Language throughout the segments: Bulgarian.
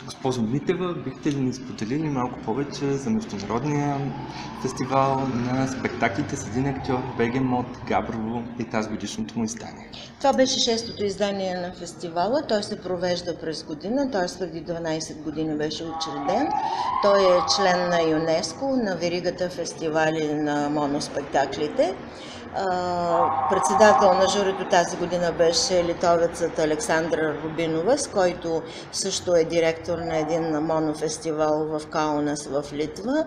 Госпожо Митева, бихте ли ни споделили малко повече за Международния фестивал на спектаклите с един актьор Бегемот Габрово и тази годишното му издание? Това беше шестото издание на фестивала. Той се провежда през година, т.е. преди 12 години беше учреден. Той е член на ЮНЕСКО, на веригата фестивали на моноспектаклите. Председател на журито тази година беше литовецът Александра Рубинова, с който също е директор на един монофестивал в Каунас в Литва.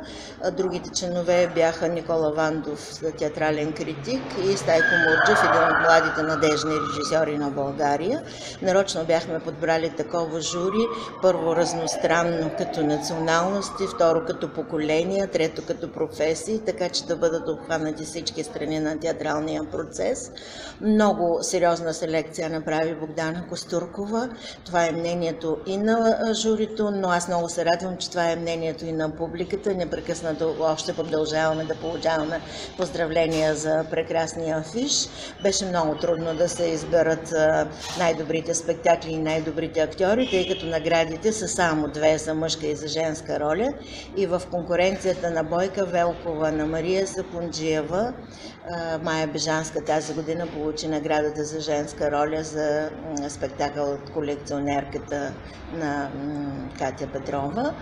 Другите членове бяха Никола Вандов, театрален критик, и Стайко Мурджев, един от младите надежни режисьори на България. Нарочно бяхме подбрали такова жури, първо разностранно като националности, второ като поколения, трето като професии, така че да бъдат обхванати всички страни на театралния процес. Много сериозна селекция направи Богдана Костуркова. Това е мнението и на журито, но аз много се радвам, че това е мнението и на публиката. Непрекъснато още продължаваме да получаваме поздравления за прекрасния афиш. Беше много трудно да се изберат най-добрите спектакли и най-добрите актьори, тъй като наградите са само две, за мъжка и за женска роля. И в конкуренцията на Бойка Велкова, на Мария Сапунджиева, Мая Бежанска тази година получи наградата за женска роля за спектакъл от колекционерката на Катя Петрова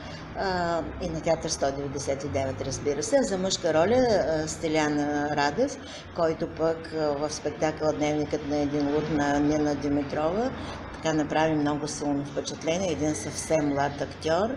и на театър 199, разбира се. За мъжка роля Стилян Радев, който пък в спектакъл Дневникът на един луд на Нина Димитрова така направи много силно впечатление. Един съвсем млад актьор.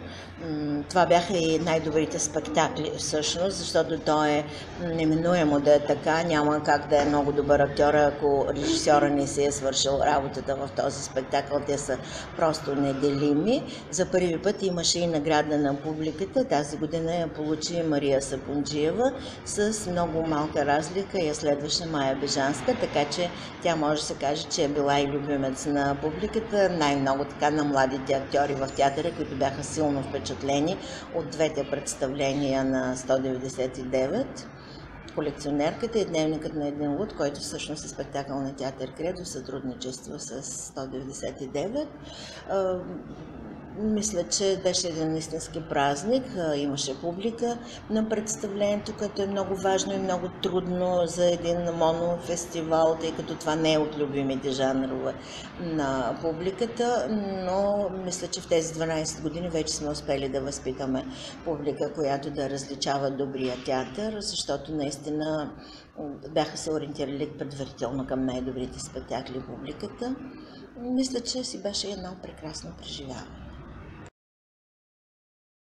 Това бяха и най-добрите спектакли всъщност, защото то е неминуемо да е така. Няма как да е много добър актьор, ако режисьора не си е свършил работата в този спектакъл. Те са просто неделими. За първи път имаше и награда на публиката. Тази година я получи Мария Сапунджиева с много малка разлика и я следваше Мая Бежанска, така че тя може да се каже, че е била и любимец на публиката. Най-много така на младите актьори в театъра, които бяха силно впечатлени от двете представления на 199. Колекционерката и Дневникът на един луд, който всъщност е спектакъл на театър Кредо в сътрудничество с 199. Мисля, че беше един истински празник, имаше публика на представлението, което е много важно и много трудно за един монофестивал, тъй като това не е от любимите жанрове на публиката, но мисля, че в тези 12 години вече сме успели да възпитаме публика, която да различава добрия театър, защото наистина бяха се ориентирали предварително към най-добрите спектакли публиката. Мисля, че си беше едно прекрасно преживяване.